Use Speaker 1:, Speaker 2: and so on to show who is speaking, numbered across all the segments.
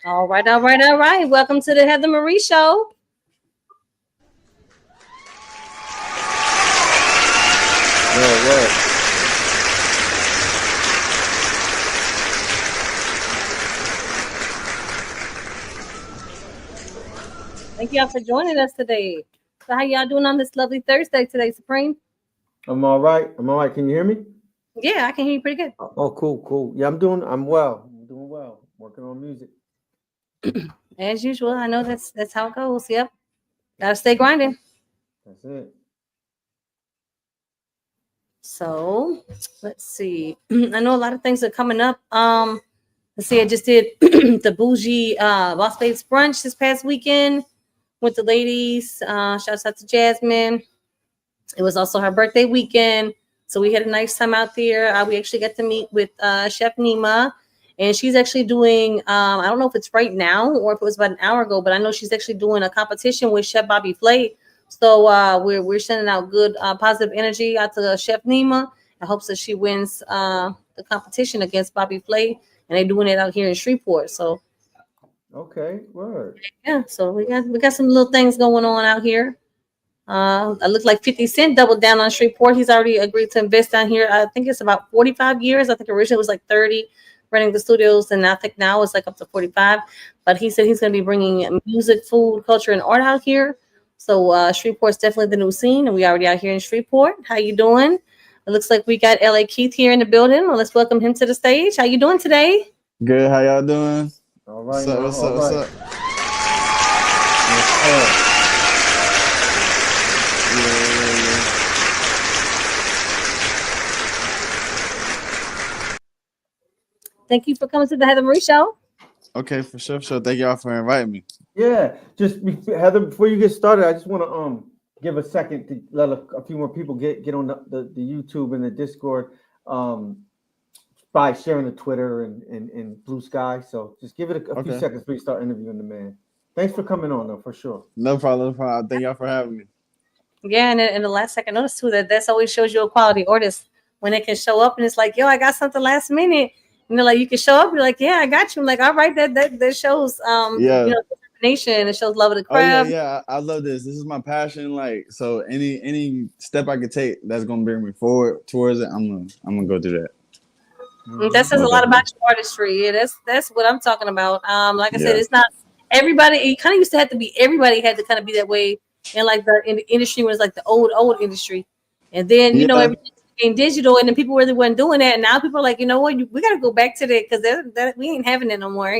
Speaker 1: All right, all right, all right. Welcome to the Heather Marie Show.
Speaker 2: Word.
Speaker 1: Thank y'all for joining us today. So how y'all doing on this lovely Thursday today, Supreme?
Speaker 2: I'm all right. I'm all right. Can you hear me?
Speaker 1: Yeah, I can hear you pretty good.
Speaker 2: Oh, cool. Yeah, I'm well. I'm doing well. Working on music.
Speaker 1: As usual, I know that's how it goes. Yep. Gotta stay grinding.
Speaker 2: That's it.
Speaker 1: So let's see. I know a lot of things are coming up. Let's see, I just did the bougie Boss Babes brunch this past weekend with the ladies. Shouts out to Jasmine. It was also her birthday weekend, so we had a nice time out there. We actually got to meet with Chef Nima, and she's actually doing. I don't know if it's right now or if it was about an hour ago, but I know she's actually doing a competition with Chef Bobby Flay. So we're sending out good positive energy out to Chef Nima in hopes that she wins the competition against Bobby Flay, and they're doing it out here in Shreveport. So
Speaker 2: Okay, word.
Speaker 1: yeah, so we got some little things going on out here. I look like 50 Cent doubled down on Shreveport. He's already agreed to invest down here. I think it's about 45 years. I think originally it was like 30 running the studios, and I think now it's like up to 45. But he said he's going to be bringing music, food, culture, and art out here. So Shreveport's definitely the new scene, and we already out here in Shreveport. How you doing? It looks like we got LA Keith here in the building. Well, let's welcome him to the stage. How you doing today?
Speaker 3: Good. How y'all doing?
Speaker 2: All
Speaker 3: What's
Speaker 2: right,
Speaker 3: up?
Speaker 2: now.
Speaker 3: What's
Speaker 2: All
Speaker 3: up? What's
Speaker 2: right.
Speaker 3: up?
Speaker 2: Yes,
Speaker 1: Thank you for coming to the Heather Marie Show.
Speaker 3: Okay, for sure. Sure. Thank y'all for inviting me.
Speaker 2: Yeah. Heather, before you get started, I just want to give a second to let a few more people get on the YouTube and the Discord by sharing the Twitter and Blue Sky. So just give it a few
Speaker 3: Okay.
Speaker 2: seconds before you start interviewing the man. Thanks for coming on, though, for sure.
Speaker 3: No problem. No problem. Thank y'all for having me.
Speaker 1: Yeah, and in the last second notice too that's always shows you a quality artist when they can show up and it's like, yo, I got something last minute. Like you can show up, you're like, yeah, I got you. I'm like, all right, that shows
Speaker 3: Yeah.
Speaker 1: determination. It shows love of the
Speaker 3: Oh yeah,
Speaker 1: craft.
Speaker 3: yeah. I love this. This is my passion. Like, so any step I could take that's gonna bring me forward towards it, I'm gonna go through that.
Speaker 1: That says a
Speaker 3: Most
Speaker 1: lot about
Speaker 3: definitely.
Speaker 1: your artistry. Yeah, that's what I'm talking about. Like I said,
Speaker 3: Yeah.
Speaker 1: it's not everybody. It kind of used to have to be everybody had to kind of be that way. And like in the industry was like the old industry, and then
Speaker 3: Yeah.
Speaker 1: everything became digital, and then people really weren't doing that. And now people are like, you know what, we got to go back to that because that we ain't having it no more.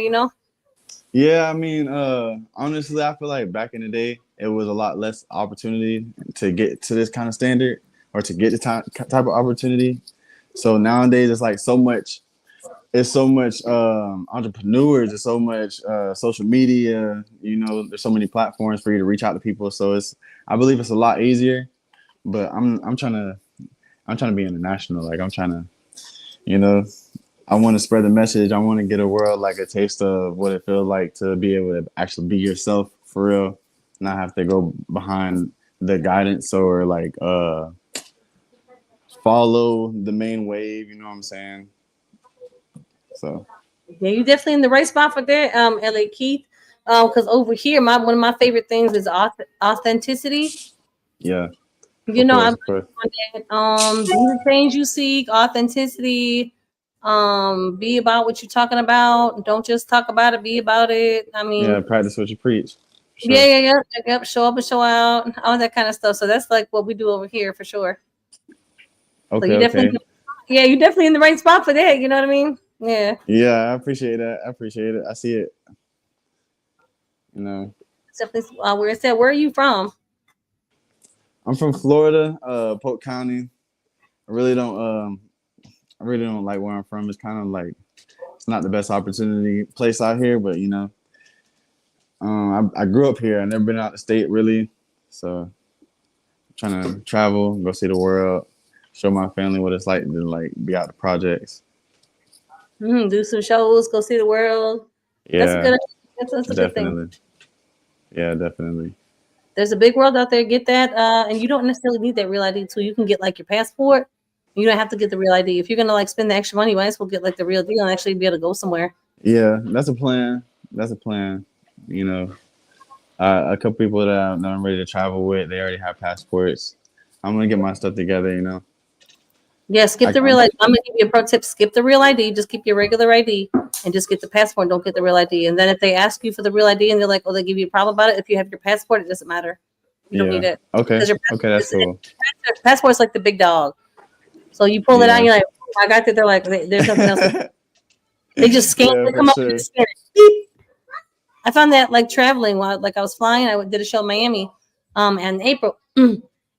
Speaker 3: Yeah. I mean, honestly, I feel like back in the day, it was a lot less opportunity to get to this kind of standard or to get the type of opportunity. So nowadays, it's like so much. It's so much entrepreneurs. There's so much social media. There's so many platforms for you to reach out to people. So I believe it's a lot easier. But I'm trying to be international. Like I'm trying to, you know, I want to spread the message. I want to get a world like a taste of what it feels like to be able to actually be yourself for real, not have to go behind the guidance or like follow the main wave. You know what I'm saying? So
Speaker 1: Yeah, you definitely in the right spot for that, LA Keith. Because over here, one of my favorite things is authenticity.
Speaker 3: yeah,
Speaker 1: I'm
Speaker 3: of course, of course.
Speaker 1: on that. Be the change you seek, authenticity. Be about what you're talking about. Don't just talk about it. Be about it. I mean,
Speaker 3: Yeah, practice what you preach.
Speaker 1: yeah,
Speaker 3: Sure.
Speaker 1: yeah. Show up and show out, all that kind of stuff. So that's like what we do over here for sure. So
Speaker 3: Okay,
Speaker 1: you definitely,
Speaker 3: okay.
Speaker 1: yeah, you're definitely in the right spot for that. You know what I mean? Yeah.
Speaker 3: Yeah, I appreciate that. I appreciate it. I see it. You know,
Speaker 1: Definitely. Where it said, where are you from?
Speaker 3: I'm from Florida, Polk County. I really don't, I really don't like where I'm from. It's kind of like it's not the best opportunity place out here, but I grew up here. I never been out the state really, so I'm trying to travel, go see the world, show my family what it's like to like be out the projects.
Speaker 1: Do some shows, go see the world. That's a
Speaker 3: Yeah,
Speaker 1: good. That's a good thing.
Speaker 3: definitely. Yeah, definitely.
Speaker 1: There's a big world out there. Get that, and you don't necessarily need that real ID too. You can get like your passport. You don't have to get the real ID. If you're gonna like spend the extra money, you might as well get like the real deal and actually be able to go somewhere.
Speaker 3: Yeah, that's a plan. That's a plan. You know, a couple people that I'm ready to travel with, they already have passports. I'm gonna get my stuff together. You know,
Speaker 1: Yeah, skip the real
Speaker 3: I'm
Speaker 1: ID. I'm gonna give you a pro tip. Skip the real ID. Just keep your regular ID and just get the passport. Don't get the real ID. And then if they ask you for the real ID and they're like, "Oh, they give you a problem about it," if you have your passport, it doesn't matter. You don't need
Speaker 3: yeah.
Speaker 1: it
Speaker 3: Okay.
Speaker 1: because your
Speaker 3: Okay, that's cool.
Speaker 1: passport's like the big dog. So you pull it out, and
Speaker 3: Yeah.
Speaker 1: you're like, "Oh, I got it." They're like, "There's nothing else." They just scan.
Speaker 3: Yeah,
Speaker 1: They
Speaker 3: for
Speaker 1: come up and
Speaker 3: sure.
Speaker 1: just scan it. Beep. I found that like traveling while like I was flying. I did a show in Miami, in April.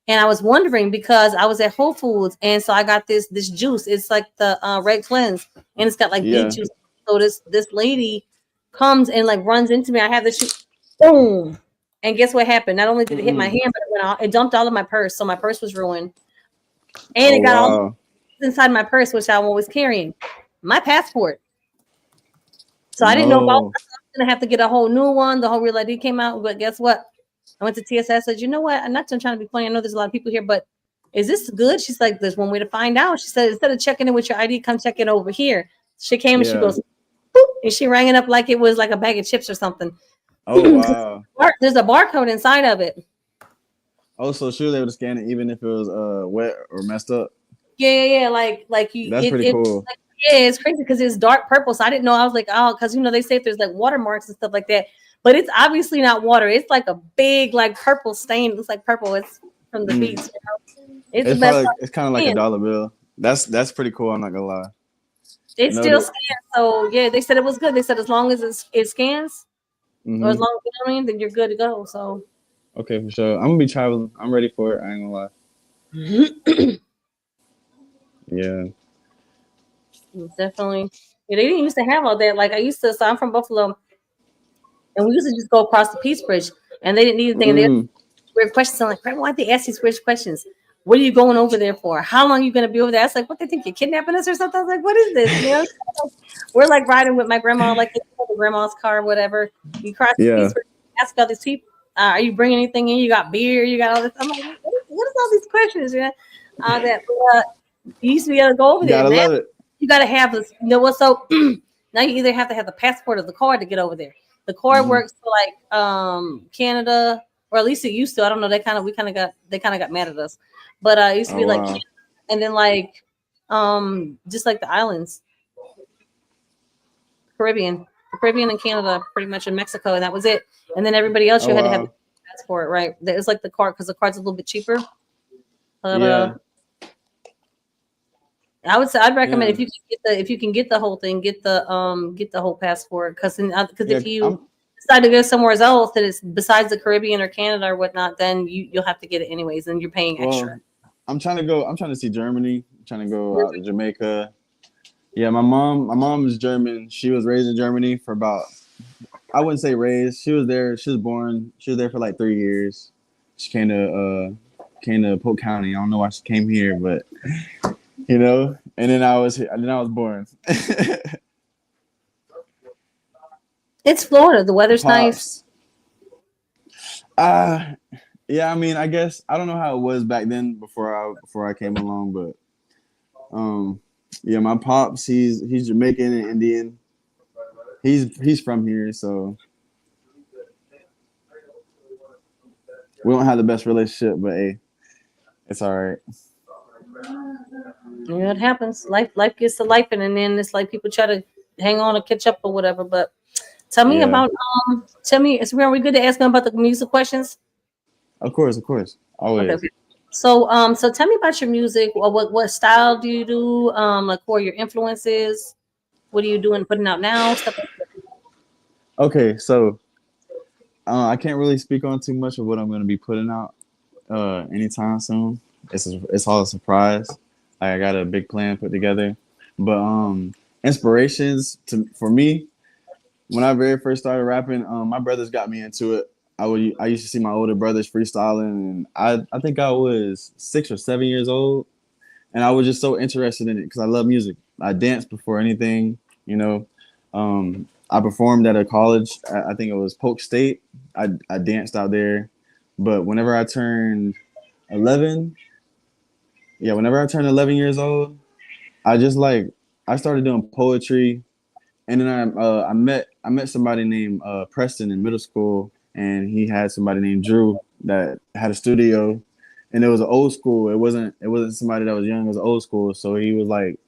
Speaker 1: And I was wondering because I was at Whole Foods, and so I got this juice. It's like the Red Cleanse, and it's got like beet
Speaker 3: Yeah.
Speaker 1: juice. So this lady comes and like runs into me. I have this shoe, boom, and guess what happened? Not only did it hit my
Speaker 3: Mm-mm.
Speaker 1: hand, but it went out. It dumped all of my purse, so my purse was ruined, and
Speaker 3: Oh
Speaker 1: it got all
Speaker 3: wow.
Speaker 1: inside my purse, which I'm always carrying, my passport. So I didn't know if I was
Speaker 3: No.
Speaker 1: gonna have to get a whole new one. The whole real ID came out, but guess what? I went to TSS. Said, you know what? I'm not trying to be funny. I know there's a lot of people here, but is this good? She's like, there's one way to find out. She said, instead of checking in with your ID, come check in over here. She came and she
Speaker 3: Yeah.
Speaker 1: goes, boop, and she rang it up like it was like a bag of chips or something.
Speaker 3: Oh wow.
Speaker 1: There's a barcode inside of it.
Speaker 3: Oh, so she was able to scan it even if it was wet or messed up.
Speaker 1: Yeah. Like you,
Speaker 3: That's pretty cool.
Speaker 1: like, yeah, it's crazy because it's dark purple. So I didn't know. I was like, oh, because they say if there's like watermarks and stuff like that, but it's obviously not water. It's like a big like purple stain. It looks like purple. It's from the
Speaker 3: Mm.
Speaker 1: beach. It's the best.
Speaker 3: It's kind of like a dollar bill. That's pretty cool. I'm not gonna lie.
Speaker 1: It
Speaker 3: No,
Speaker 1: still scans. So yeah, they said it was good. They said as long as it scans, or as
Speaker 3: mm-hmm.
Speaker 1: long as then you're good to go. So
Speaker 3: Okay, for sure. I'm gonna be traveling. I'm ready for it. I ain't gonna lie. Yeah.
Speaker 1: definitely. Yeah, they didn't used to have all that. Like I used to. So I'm from Buffalo, and we used to just go across the Peace Bridge, and they didn't need anything. And they
Speaker 3: Mm.
Speaker 1: weird questions. I'm like, why'd they ask these weird questions? What are you going over there for? How long are you going to be over there? I was like, what, they think you're kidnapping us or something? I was like, what is this? We're like riding with my grandma, like the grandma's car, whatever. You cross the
Speaker 3: Yeah.
Speaker 1: piece, ask all these people, are you bringing anything in? You got beer? You got all this? I'm like, what is all these questions? Yeah, that you used to be able to go over there.
Speaker 3: Gotta
Speaker 1: Now
Speaker 3: love it.
Speaker 1: you got to have this. You know what? So now you either have to have the passport or the card to get over there. The card
Speaker 3: Mhm.
Speaker 1: works for like Canada, or at least it used to. I don't know. They kind of got mad at us, but it used to
Speaker 3: Oh
Speaker 1: be like
Speaker 3: wow.
Speaker 1: Canada, and then like just like the islands, the Caribbean and Canada, pretty much in Mexico, and that was it. And then everybody else
Speaker 3: Oh
Speaker 1: you had to have a
Speaker 3: wow.
Speaker 1: passport, right? It was like the card because the card's a little bit cheaper. But
Speaker 3: Yeah.
Speaker 1: I'd recommend
Speaker 3: Yeah.
Speaker 1: if you can get the whole thing, get the whole passport because
Speaker 3: Yeah.
Speaker 1: if you decide to go somewhere else that is besides the Caribbean or Canada or whatnot, then you'll have to get it anyways, and you're paying extra.
Speaker 3: Well, I'm trying to go. I'm trying to see Germany. I'm trying to go out to Jamaica. Yeah, my mom is German. She was raised in Germany for about, I wouldn't say raised. She was there. She was born. She was there for like 3 years. She came to Polk County. I don't know why she came here, but and then I was born.
Speaker 1: It's Florida. The weather's nice.
Speaker 3: Pops. Yeah, I mean, I guess I don't know how it was back then before I came along, but yeah, my pops, he's Jamaican and Indian. He's from here, so we don't have the best relationship, but hey, it's all right.
Speaker 1: Yeah, it happens. Life gets to life, and then it's like people try to hang on or catch up or whatever. But tell me
Speaker 3: Yeah,
Speaker 1: about are we good to ask them about the music questions?
Speaker 3: of course,
Speaker 1: Okay.
Speaker 3: always.
Speaker 1: So tell me about your music. What style do you do? Like who are your influences? What are you doing, putting out now? Stuff like that.
Speaker 3: Okay, so I can't really speak on too much of what I'm going to be putting out anytime soon. It's all a surprise. Like, I got a big plan put together, but inspirations for me when I very first started rapping, my brothers got me into it. I used to see my older brothers freestyling, and I think I was 6 or 7 years old, and I was just so interested in it because I love music. I danced before anything, you know. I performed at a college. I think it was Polk State. I danced out there, but whenever I turned 11, yeah, whenever I turned 11 years old, I just I started doing poetry, and then met somebody named Preston in middle school, and he had somebody named Drew that had a studio, and it was an old school. It wasn't somebody that was young. It was old school. So he was like,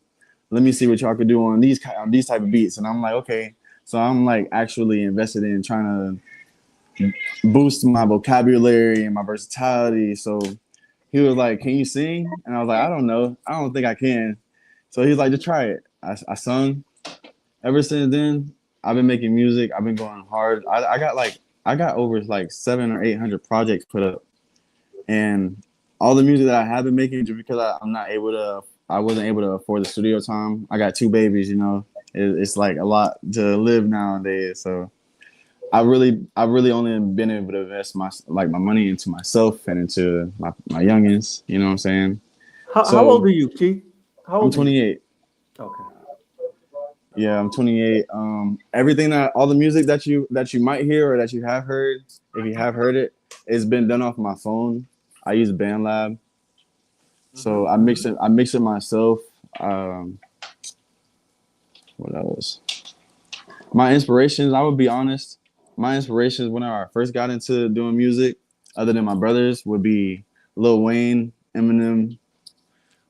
Speaker 3: "Let me see what y'all could do on these type of beats." And I'm like, "Okay." So I'm like actually invested in trying to boost my vocabulary and my versatility. So he was like, "Can you sing?" And I was like, "I don't know. I don't think I can." So he's like, "Just try it." I sung. Ever since then, I've been making music. I've been going hard. I got over like 700 or 800 projects put up, and all the music that I have been making just because I wasn't able to afford the studio time. I got two babies, it's like a lot to live nowadays. So I really only been able to invest my money into myself and into my youngins. You know what I'm saying?
Speaker 2: How
Speaker 3: So
Speaker 2: old are you, Keith? How
Speaker 3: I'm
Speaker 2: old are you?
Speaker 3: 28.
Speaker 2: Okay.
Speaker 3: Yeah, I'm 28. All the music that you might hear or that you have heard, if you have heard it, it's been done off my phone. I use BandLab, so I mix it. I mix it myself. Um, what else? My inspirations. I would be honest. My inspirations when I first got into doing music, other than my brothers, would be Lil Wayne, Eminem.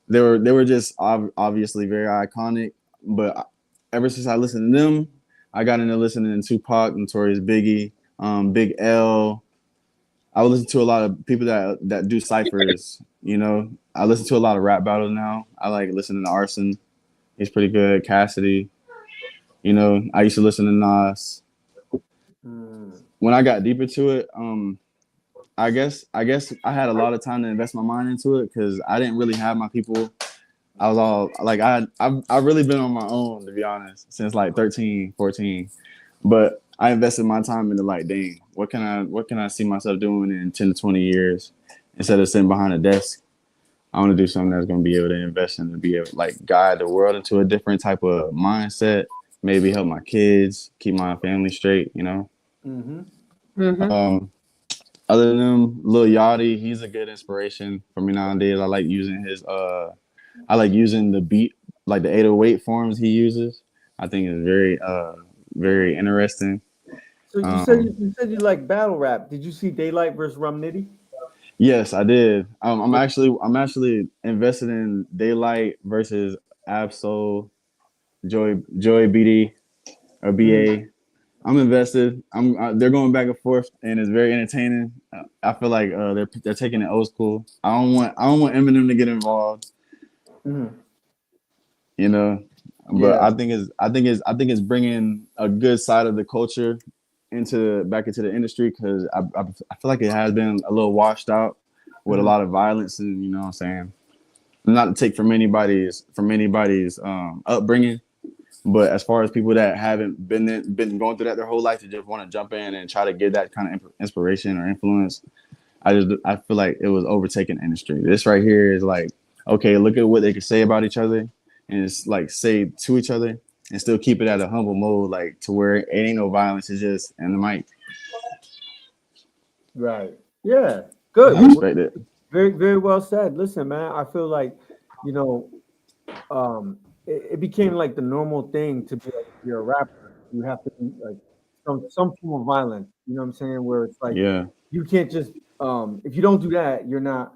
Speaker 3: They were just obviously very iconic, but ever since I listened to them, I got into listening to Tupac, Notorious Biggie, Big L. I would listen to a lot of people that do ciphers. I listen to a lot of rap battles now. I like listening to Arson. He's pretty good. Cassidy. I used to listen to Nas.
Speaker 2: Mm.
Speaker 3: When I got deep into it, I guess I had a lot of time to invest my mind into it because I didn't really have my people. I was all like I've really been on my own, to be honest, since like 13, 14. But I invested my time into like, dang, what can I see myself doing in 10 to 20 years instead of sitting behind a desk? I want to do something that's going to be able to invest in and be able to like guide the world into a different type of mindset, maybe help my kids, keep my family straight.
Speaker 2: Mm-hmm.
Speaker 1: Mm-hmm.
Speaker 3: Um, Other than them, Lil Yachty, he's a good inspiration for me nowadays. I like using the beat, like the 808 forms he uses. I think it's very interesting.
Speaker 2: So
Speaker 3: Um,
Speaker 2: you said you like battle rap. Did you see Daylight versus Rum Nitty?
Speaker 3: yes, I did. I'm actually invested in Daylight versus Absol, Joy BD or
Speaker 2: Mm.
Speaker 3: BA. I'm invested. They're going back and forth, and it's very entertaining. I feel like they're taking it old school. I don't want Eminem to get involved.
Speaker 2: Mm.
Speaker 3: you know. But
Speaker 2: Yeah.
Speaker 3: I think it's bringing a good side of the culture back into the industry because I feel like it has been a little washed out with a
Speaker 2: Mm.
Speaker 3: lot of violence and what I'm saying. Not to take from anybody's upbringing, but as far as people that haven't been going through that their whole life to just want to jump in and try to get that kind of inspiration or influence, I feel like it was overtaking the industry. This right here is like, okay, look at what they can say about each other, and it's like say to each other, and still keep it at a humble mode, like to where it ain't no violence. It's just in the mic.
Speaker 2: Right. Yeah.
Speaker 3: I
Speaker 2: Good.
Speaker 3: respect it.
Speaker 2: Very, very well said. Listen, man, I feel like, you know, it became like the normal thing to be like, if you're a rapper, you have to be like some form of violence. You know what I'm saying? Where it's like
Speaker 3: Yeah,
Speaker 2: you can't just if you don't do that, you're not.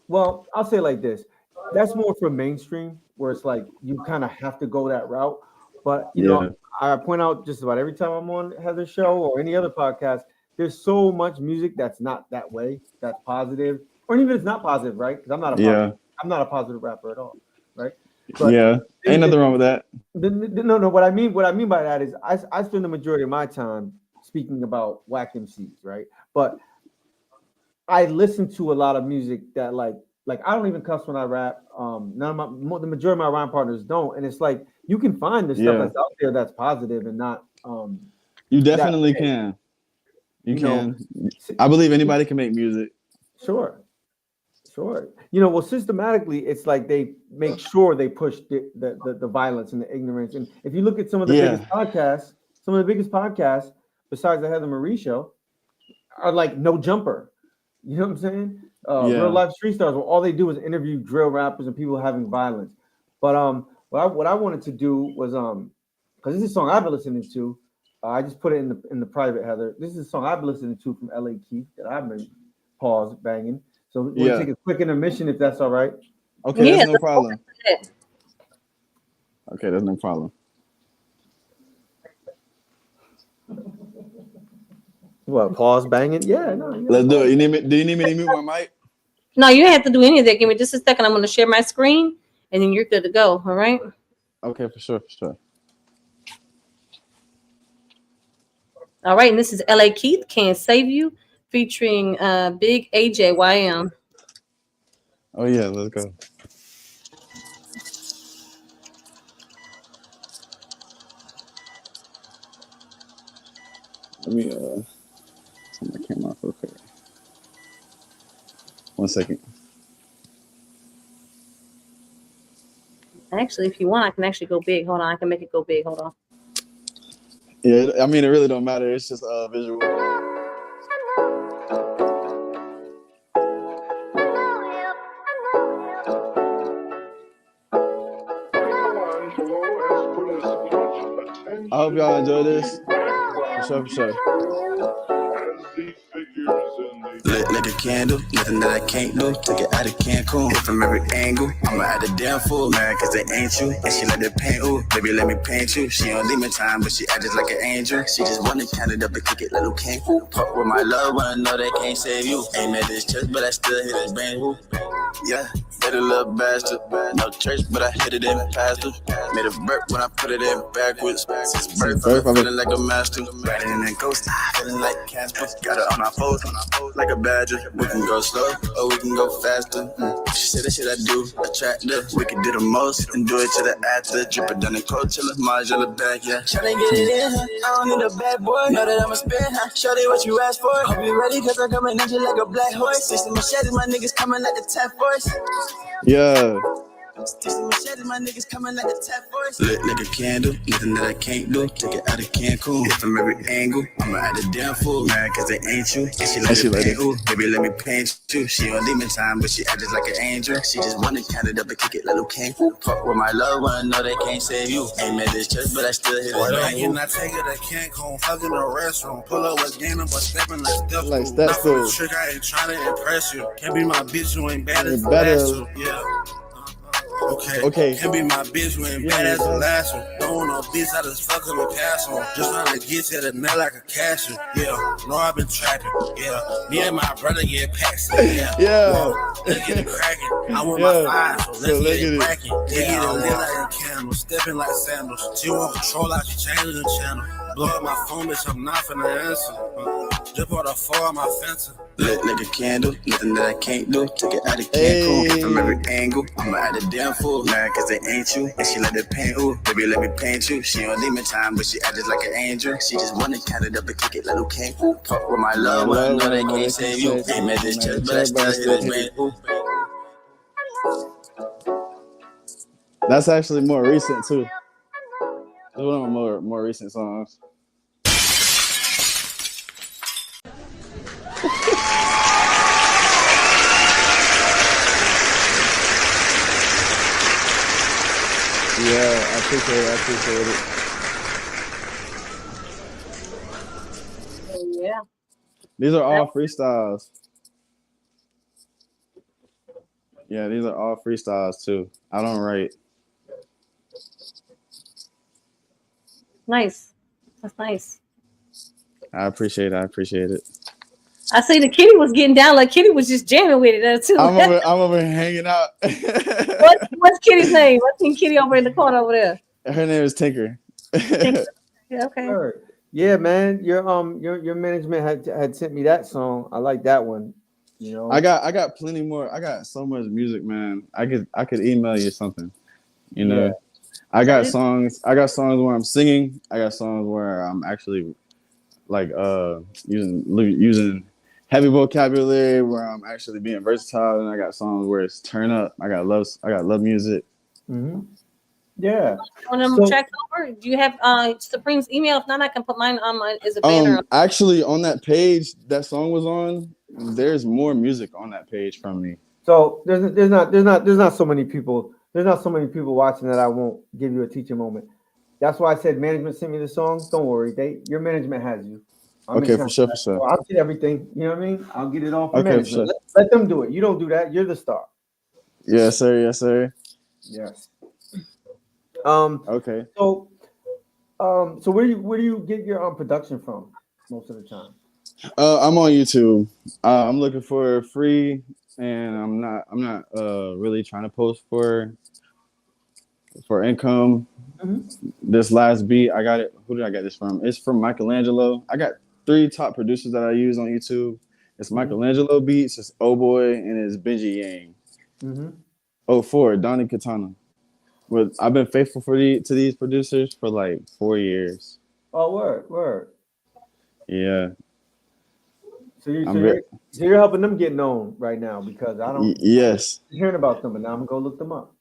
Speaker 2: Well, I'll say it like this. That's more for mainstream, where it's like you kind of have to go that route. But
Speaker 3: yeah,
Speaker 2: I point out just about every time I'm on Heather's show or any other podcast, there's so much music that's not that way, that's positive, or even if it's not positive, right? Because
Speaker 3: yeah,
Speaker 2: I'm not a positive rapper at all, right? But
Speaker 3: yeah. Ain't
Speaker 2: the,
Speaker 3: nothing wrong with that.
Speaker 2: no, no. What I mean by that is I spend the majority of my time speaking about whack MCs, right? But I listen to a lot of music that like I don't even cuss when I rap. None of the majority of my rhyme partners don't, and it's like you can find the stuff
Speaker 3: Yeah,
Speaker 2: that's out there that's positive and not
Speaker 3: you
Speaker 2: that
Speaker 3: definitely
Speaker 2: way.
Speaker 3: can. You
Speaker 2: You know,
Speaker 3: can. I believe anybody can make music.
Speaker 2: sure, sure. Well, systematically, it's like they make sure they push the violence and the ignorance. And if you look at
Speaker 3: Yeah,
Speaker 2: some of the biggest podcasts besides the Heather Marie show are like No Jumper. You know what I'm saying? Real
Speaker 3: yeah,
Speaker 2: life street stars, where all they do is interview drill rappers and people having violence. But what I wanted to do was because this is a song I've been listening to. I just put it in the private, Heather. This is a song I've been listening to from LA Keith that I've been pause banging. So we're gonna take a quick intermission if that's all right.
Speaker 3: Okay,
Speaker 1: Yeah,
Speaker 3: that's no problem. Okay, that's no problem.
Speaker 2: What, pause banging? Yeah, no.
Speaker 3: Let's do it. Do you need me to mute my mic?
Speaker 1: No, you don't have to do any of that. Give me just a second. I'm going to share my screen, and then you're good to go. All right.
Speaker 3: Okay, for sure.
Speaker 1: All right, and this is LA Keith Can't Save You, featuring Big AJYM.
Speaker 3: Oh yeah, let's go. Let me turn my camera off real quick. 1 second.
Speaker 1: Actually, if you want, I can actually go big. Hold on, I can make it go big. Hold on.
Speaker 3: Yeah, I mean it really don't matter. It's just visual. I hope y'all enjoy this. For sure.
Speaker 4: Lit like a candle, nothing that I can't do. Took it out of Cancun, hit from every angle. I'ma act a damn fool, man, cause they ain't you. And she let it paint, ooh, baby, let me paint you. She on demon time, but she act just like an angel. She just wanna count it up and kick it like Luke King. Fuck with my love, wanna know they can't save you. Ain't met this church, but I still hit this bang, ooh. Yeah, hit a little bastard. No church, but I hit it in pastor. Made a burp when I put it in backwards. Since birth, I've been feeling like a master. Riding in that ghost, feeling like Casper. Got it on our foes, like a badger. We can go slow, or we can go faster. She said that shit I do, attractive. We can do the most, and do it to the after. Drip it down the coat till it's Marge on the back, yeah. Tryna get it in, huh? I don't need a bad boy. Know that I'ma spin, huh? Show you what you asked for. Hope you ready, cause I'm coming at you like a black horse. 60 machetes, my niggas coming like the tap force.
Speaker 3: Yeah.
Speaker 4: My niggas coming like a tap force. Lit like a candle, nothing that I can't do. Took it out of Cancun, hit from every angle. I'ma act a damn fool, man, cause they ain't you. And she let it paint, ooh, baby, let me paint you. She on demon time, but she act just like an angel. She just wanna count it up and kick it like Luke King. Fuck with my love, wanna know they can't save you. Ain't met this church, but I still hit it.
Speaker 5: I cannot take it to Cancun, fucking the restroom. Pull up with gaining, but stepping like step
Speaker 3: Like
Speaker 5: food.
Speaker 3: step
Speaker 5: Not for the
Speaker 3: food.
Speaker 5: trick, I ain't trying to impress you. Can't be my bitch, you ain't bad as the
Speaker 3: Better.
Speaker 5: last two. Yeah.
Speaker 3: Okay.
Speaker 5: Can't be my bitch, you ain't bad as the last one. Don't want no bitch, I just fuck him and pass on. Just trying to get to the net like a cashier. Yeah, know I've been trapping. Yeah, me and my brother get packed. Yeah. Let's get it cracking. I want my fire, so let's get it cracking. We get it lit like a candle, stepping like sandals. She want control like she changing the channel. Blow up my phone, bitch, I'm not finna answer. Drip on the floor of my fence.
Speaker 4: Lit like a candle, nothing that I can't do. Took it out of Cancun, hit from every angle. I'ma act a damn fool, man, cause they ain't you. And she let it paint, ooh, baby, let me paint you. She on demon time, but she act just like an angel. She just wanna count it up and kick it like Luke King. Fuck with my love, wanna know they can't save you. Ain't met this church, but I still hit this bang, ooh.
Speaker 3: That's actually more recent too. It's one of my more recent songs. Yeah, I appreciate it.
Speaker 1: Yeah.
Speaker 3: These are all freestyles. Yeah, these are all freestyles too. I don't write.
Speaker 1: Nice. That's nice.
Speaker 3: I appreciate it.
Speaker 1: I see the kitty was getting down like Kitty was just jamming with it too.
Speaker 3: I'm over here hanging out.
Speaker 1: What's Kitty's name? I seen Kitty over in the corner over there.
Speaker 3: Her name is Tinker.
Speaker 1: Yeah, okay.
Speaker 2: Sure. Yeah, man. Your management had sent me that song. I like that one. You know,
Speaker 3: I got plenty more. I got so much music, man. I could email you something. You know,
Speaker 2: Yeah.
Speaker 3: I got songs where I'm singing. I got songs where I'm actually like using heavy vocabulary, where I'm actually being versatile, and I got songs where it's turn up. I got love music.
Speaker 2: Mm-hmm. Yeah.
Speaker 1: On them tracks over, do you have Supreme's email? If not, I can put mine on mine as a banner.
Speaker 3: Actually, on that page that song was on, there's more music on that page from me.
Speaker 2: So there's not so many people. There's not so many people watching that I won't give you a teaching moment. That's why I said management sent me the song. Don't worry, your management has you. I'm in
Speaker 3: Okay, for sure,
Speaker 2: contact.
Speaker 3: for sure.
Speaker 2: So I'll get everything. You know what I mean? I'll get it all from
Speaker 3: Okay, for
Speaker 2: management.
Speaker 3: sure.
Speaker 2: Let them do it. You don't do that. You're the star.
Speaker 3: Yes, sir. Yes, sir.
Speaker 2: Yes.
Speaker 3: Okay.
Speaker 2: So where do you get your production from most of the time?
Speaker 3: I'm on YouTube. I'm looking for free, and I'm not really trying to post for income.
Speaker 2: Mhm.
Speaker 3: This last beat, I got it. Who did I get this from? It's from Michelangelo. I got 3 top producers that I use on YouTube. It's
Speaker 2: Mhm.
Speaker 3: Michelangelo Beats, it's Oh Boy, and it's Benji Yang.
Speaker 2: Mhm.
Speaker 3: Oh, 4, Donnie Katana. But I've been faithful to these producers for like 4 years.
Speaker 2: Oh, word.
Speaker 3: Yeah,
Speaker 2: So you so
Speaker 3: I'm
Speaker 2: you're
Speaker 3: very
Speaker 2: so you're helping them get known right now because I'm
Speaker 3: yes.
Speaker 2: hearing about them, and now I'm gonna go look them up.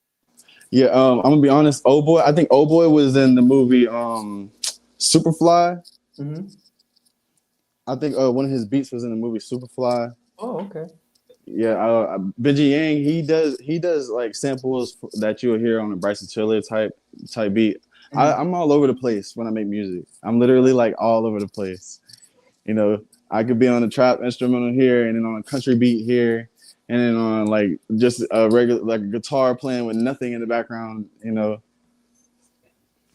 Speaker 3: Yeah, I'm gonna be honest. Oh Boy, I think Oh Boy was in the movie Superfly.
Speaker 2: Mhm.
Speaker 3: I think one of his beats was in the movie Superfly.
Speaker 2: Oh, okay.
Speaker 3: Yeah, Benji Yang, he does like samples that you'll hear on a Bryson Tiller type beat.
Speaker 2: Mhm.
Speaker 3: I'm all over the place when I make music. I'm literally like all over the place. You know, I could be on a trap instrumental here, and then on a country beat here, and then on like just a regular like a guitar playing with nothing in the background. You know.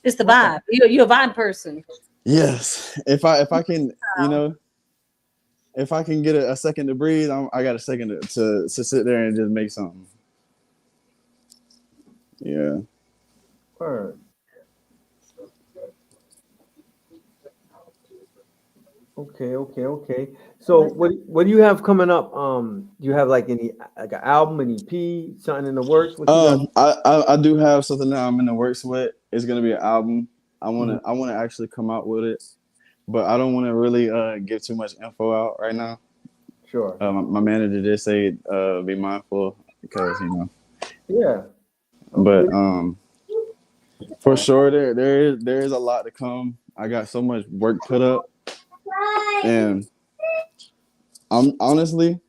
Speaker 1: It's the
Speaker 2: Okay.
Speaker 1: vibe. You're a vibe person.
Speaker 3: Yes, if I can, if I can get a second to breathe, I got a second to sit there and just make something. Yeah.
Speaker 2: Word. Okay. So what do you have coming up? Do you have like like an album, an EP, something in the works? What you got?
Speaker 3: I do have something that I'm in the works with. It's gonna be an album.
Speaker 2: Mhm.
Speaker 3: I wanna actually come out with it, but I don't want to really give too much info out right now.
Speaker 2: Sure.
Speaker 3: My manager did say be mindful because
Speaker 2: Yeah. Okay.
Speaker 3: but for sure there is a lot to come. I got so much work put up, and I'm honestly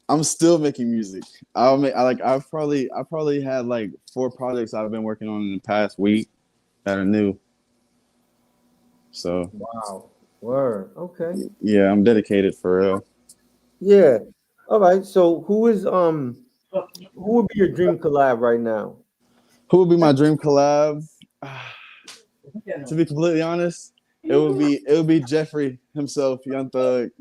Speaker 3: I'm still making music. I probably had like 4 projects I've been working on in the past week that are new. So
Speaker 2: Wow. Word. Okay.
Speaker 3: yeah, I'm dedicated for real.
Speaker 2: Yeah. All right. So who would be your dream collab right now?
Speaker 3: Who would be my dream collab? To be completely honest, it would be Jeffrey himself, Young Thug.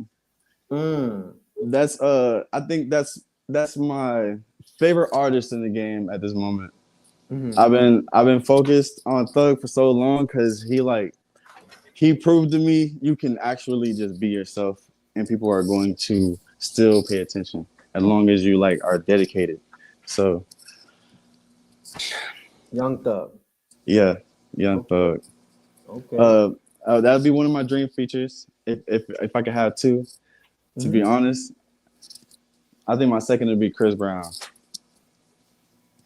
Speaker 2: Mm.
Speaker 3: That's I think that's my favorite artist in the game at this moment.
Speaker 2: Mhm.
Speaker 3: I've been focused on Thug for so long because he proved to me you can actually just be yourself and people are going to still pay attention as long as you like are dedicated. So
Speaker 2: Young Thug.
Speaker 3: yeah, Young
Speaker 2: Okay.
Speaker 3: Thug.
Speaker 2: Okay.
Speaker 3: Uh, that would be one of my dream features if I could have 2. To be
Speaker 2: Mhm.
Speaker 3: honest, I think my second would be Chris Brown.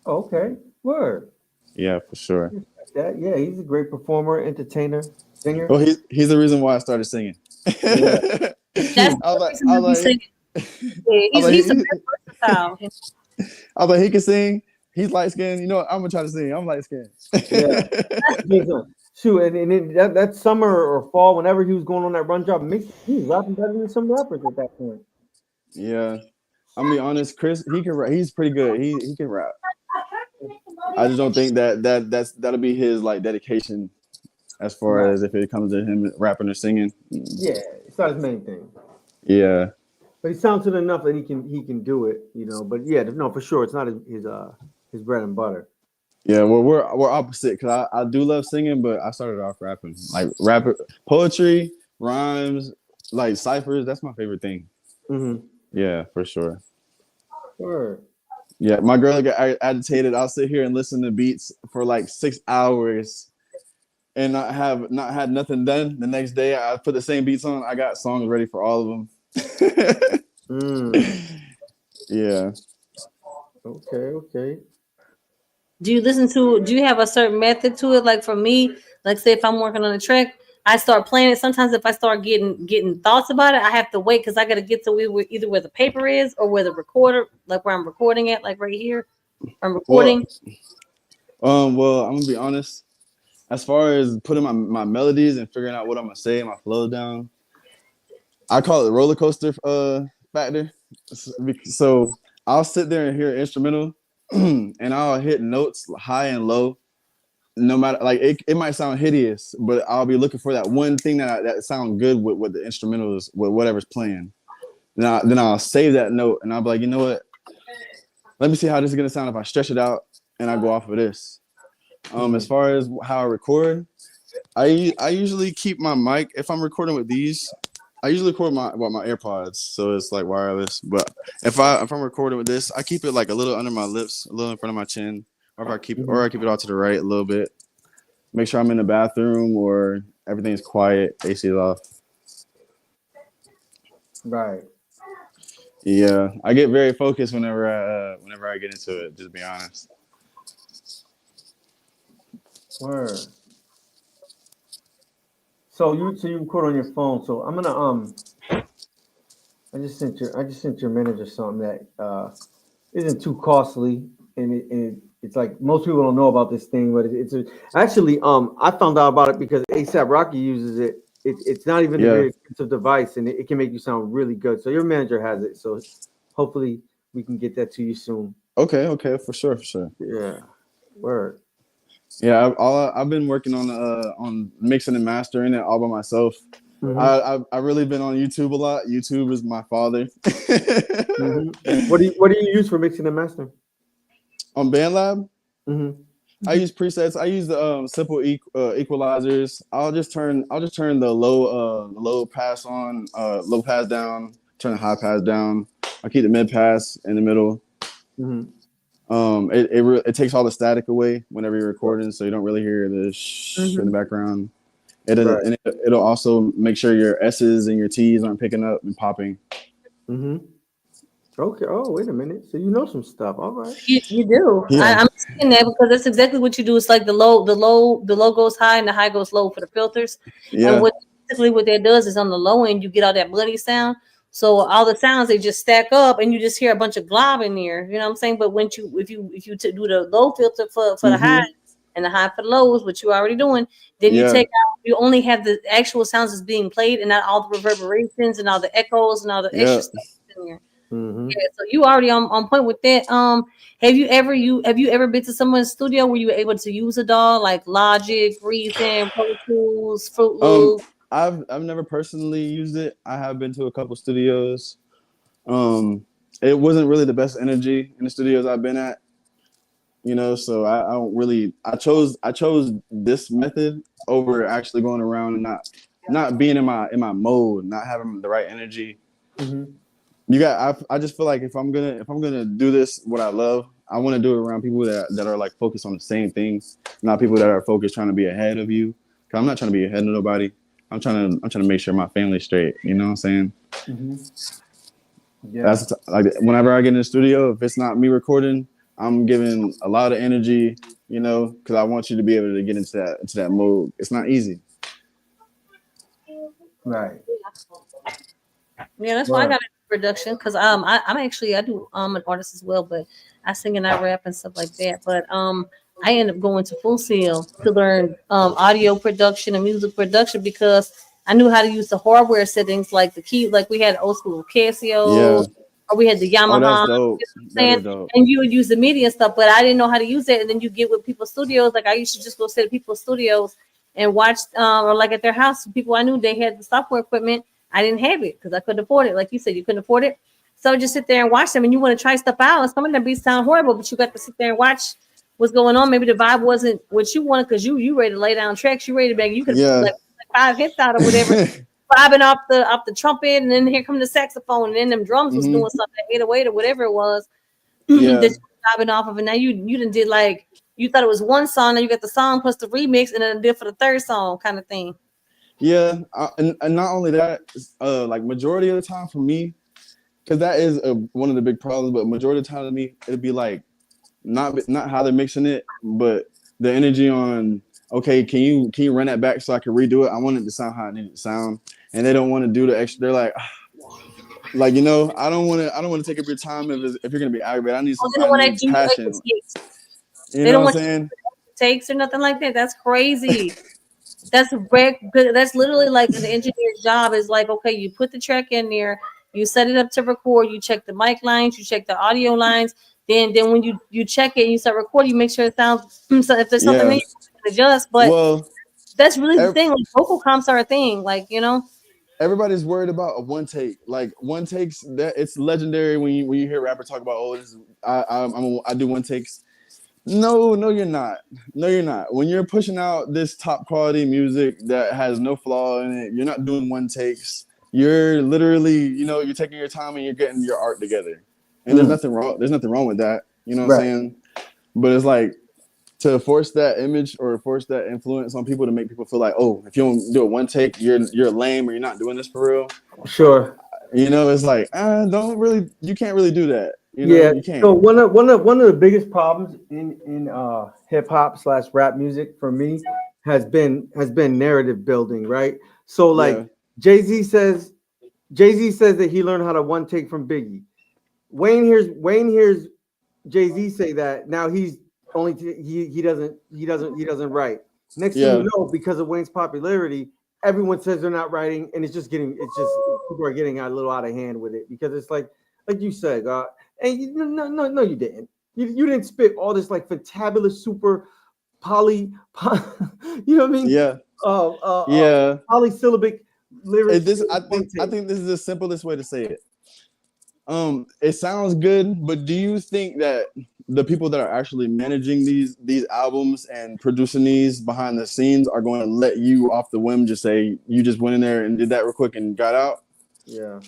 Speaker 2: Okay. Word.
Speaker 3: Yeah, for sure.
Speaker 2: That yeah, he's a great performer, entertainer, singer.
Speaker 3: Well, he's the reason why I started singing.
Speaker 2: Yeah.
Speaker 1: That's
Speaker 2: Shoot.
Speaker 1: the reason
Speaker 3: I
Speaker 1: to be
Speaker 3: was like,
Speaker 1: singing. Yeah,
Speaker 3: I was
Speaker 1: he's a
Speaker 3: like,
Speaker 1: very versatile.
Speaker 3: I was like, he can sing. He's light skinned. You know what? I'm gonna try to sing. I'm light skinned.
Speaker 2: Yeah. Shoot, and then that summer or fall, whenever he was going on that run job, he was rapping better than some rappers at that point.
Speaker 3: Yeah, I'm gonna be honest. Chris, he can rap. He's pretty good. He can rap. I just don't think that'll be his like dedication as far
Speaker 2: Right.
Speaker 3: as if it comes to him rapping or singing.
Speaker 2: Yeah, it's not his main thing.
Speaker 3: Yeah,
Speaker 2: But he's talented enough that he can do it, But yeah, no, for sure, it's not his bread and butter.
Speaker 3: yeah. Well, we're opposite because I do love singing, but I started off rapping like poetry, rhymes, like ciphers. That's my favorite thing.
Speaker 2: Mm-hmm.
Speaker 3: Yeah, for sure.
Speaker 2: Word.
Speaker 3: Yeah, my girl get agitated. I'll sit here and listen to beats for like 6 hours and not had nothing done. The next day, I put the same beats on. I got songs ready for all of them.
Speaker 2: Mm.
Speaker 3: Yeah.
Speaker 2: Okay.
Speaker 1: Do you have a certain method to it? Like for me, like say if I'm working on a track, I start playing it. Sometimes if I start getting thoughts about it, I have to wait because I gotta get to either where the paper is or where the recorder, like where I'm recording it, like right here. I'm
Speaker 3: Well,
Speaker 1: recording.
Speaker 3: well, I'm gonna be honest. as far as putting my melodies and figuring out what I'm gonna say, my flow down, I call it the roller coaster factor. So I'll sit there and hear an instrumental, and I'll hit notes high and low. No matter, like, it might sound hideous, but I'll be looking for that one thing that sounds good with the instrumentals, with whatever's playing. Then I'll save that note, and I'll be like, you know what? Let me see how this is gonna sound if I stretch it out and I go off of this. As far as how I record, I usually keep my mic, if I'm recording with these, I usually record my AirPods, so it's like wireless. But if I'm recording with this, I keep it like a little under my lips, a little in front of my chin, or I keep it all to the right a little bit. Make sure I'm in the bathroom or everything's quiet, AC is off.
Speaker 2: Right.
Speaker 3: Yeah, I get very focused whenever I get into it. Just to be honest.
Speaker 2: Word. So you record on your phone. So I'm gonna I just sent your manager something that isn't too costly, and it's like most people don't know about this thing, but actually I found out about it because ASAP Rocky uses it. It's not even a very expensive device, and it can make you sound really good. So your manager has it. So hopefully we can get that to you soon.
Speaker 3: Okay, for sure.
Speaker 2: Yeah. Word.
Speaker 3: Yeah, I've been working on mixing and mastering it all by myself. Mm-hmm. I've really been on YouTube a lot. YouTube is my father.
Speaker 2: Mm-hmm. What do you use for mixing and mastering?
Speaker 3: On BandLab,
Speaker 2: mm-hmm.
Speaker 3: I use presets. I use the simple equalizers. I'll just turn the low pass on, low pass down. Turn the high pass down. I keep the mid pass in the middle.
Speaker 2: Mm-hmm.
Speaker 3: It takes all the static away whenever you're recording, so you don't really hear the shh in the background. And it'll also make sure your S's and your T's aren't picking up and popping.
Speaker 2: Mm-hmm. Okay. Oh, wait a minute. So you know some stuff. All right.
Speaker 1: You do. Yeah. I'm saying that because that's exactly what you do. It's like the low goes high and the high goes low for the filters. Yeah. And basically what that does is on the low end you get all that bloody sound. So all the sounds, they just stack up and you just hear a bunch of glob in there. You know what I'm saying? But if you do the low filter for the high and the high for the lows, which you're already doing, then you you only have the actual sounds that's being played and not all the reverberations and all the echoes and all the extra stuff in there. Mm-hmm. Yeah, so you already on point with that. Have you ever been to someone's studio where you were able to use a DAW like Logic, Reason, Pro Tools, Fruit Loop?
Speaker 3: I've never personally used it. I have been to a couple studios. It wasn't really the best energy in the studios I've been at, so I don't really. I chose this method over actually going around and not being in my mode, not having the right energy. Mm-hmm. I just feel like if I'm gonna do this, what I love, I want to do it around people that are like focused on the same things, not people that are focused trying to be ahead of you. Cause I'm not trying to be ahead of nobody. I'm trying to make sure my family's straight. You know what I'm saying? Mm-hmm. Yeah. That's like whenever I get in the studio, if it's not me recording, I'm giving a lot of energy, because I want you to be able to get into that mode. It's not easy.
Speaker 2: Right.
Speaker 1: Yeah, that's why I got into production because I do an artist as well, but I sing and I rap and stuff like that. But I ended up going to Full Sail to learn audio production and music production because I knew how to use the hardware settings like the key, like we had old school Casio, or we had the Yamaha.
Speaker 3: Oh, that's dope.
Speaker 1: And you would use the MIDI and stuff, but I didn't know how to use it. And then you get with people's studios, like I used to just go sit at people's studios and watch, or like at their house, people I knew they had the software equipment. I didn't have it because I couldn't afford it. Like you said, you couldn't afford it. So I just sit there and watch them, and you want to try stuff out. And some of them beats sound horrible, but you got to sit there and watch what's going on. Maybe the vibe wasn't what you wanted because you ready to lay down tracks. You ready to bang. You could like 5 hits out or whatever, vibing off the trumpet, and then here come the saxophone, and then them drums was doing something 808 or whatever it was. That you were vibing off of, and now you done did like you thought it was one song, and you got the song plus the remix, and then did for the third song kind of thing.
Speaker 3: Yeah, and not only that, like majority of the time for me, because that is one of the big problems. But majority of the time to me, it'd be like not how they're mixing it, but the energy on. Okay, can you run that back so I can redo it? I want it to sound how I need it to sound, and they don't want to do the extra. They're like I don't want to take up your time if you're gonna be aggravated. I need some passion. You know what I'm saying?
Speaker 1: takes or nothing like that. That's crazy. That's good. That's literally like an engineer's job. Is like, okay, you put the track in there, you set it up to record, you check the mic lines, you check the audio lines. Then when you check it and you start recording, you make sure it sounds. So if there's something
Speaker 3: Yeah.
Speaker 1: you can adjust, but
Speaker 3: Well,
Speaker 1: that's really the thing. Like vocal comps are a thing. Like, you know.
Speaker 3: Everybody's worried about a one take. Like one takes, that it's legendary when you hear a rapper talk about, oh, this is, I do one takes. No, you're not. No, you're not. When you're pushing out this top quality music that has no flaw in it, you're not doing one takes. You're literally, you're taking your time and you're getting your art together. And there's nothing wrong. There's nothing wrong with that. You know what I'm saying? But it's like, to force that image or force that influence on people to make people feel like, oh, if you don't do it one take, you're lame or you're not doing this for real.
Speaker 2: Sure.
Speaker 3: It's like, you can't really do that. You can't.
Speaker 2: So one of the biggest problems in hip hop / rap music for me has been narrative building, right? So like Jay-Z says that he learned how to one take from Biggie. Wayne hears Jay-Z say that. Now he's he doesn't write. Next thing you know, because of Wayne's popularity, everyone says they're not writing, and people are getting a little out of hand with it because it's like you said, and no, you didn't. You didn't spit all this like fantabulous, super you know what I mean?
Speaker 3: Yeah.
Speaker 2: Polysyllabic lyrics.
Speaker 3: I think this is the simplest way to say it. It sounds good, but do you think that the people that are actually managing these albums and producing these behind the scenes are going to let you off the whim just say you just went in there and did that real quick and got out?
Speaker 2: Yeah.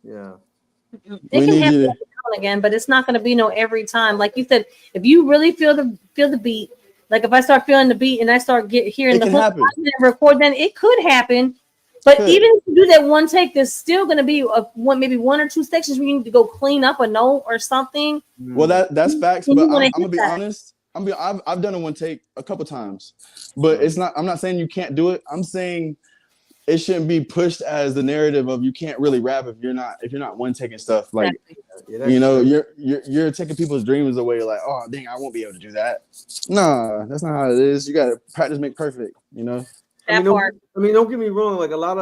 Speaker 1: It can happen every now and again, but it's not going to be every time. Like you said, if you really feel the beat, like if I start feeling the beat and I start hearing the hook and record, then it could happen. But even if you do that one take, there's still going to be maybe one or two sections where you need to go clean up a note or something.
Speaker 3: Well, that's facts. But I'm gonna be honest. I've done a one take a couple times, but it's not. I'm not saying you can't do it. I'm saying it shouldn't be pushed as the narrative of you can't really rap if you're not one taking stuff. Like you're taking people's dreams away. Like, oh dang, I won't be able to do that. Nah, that's not how it is. You gotta practice make perfect.
Speaker 2: Don't get me wrong. Like a lot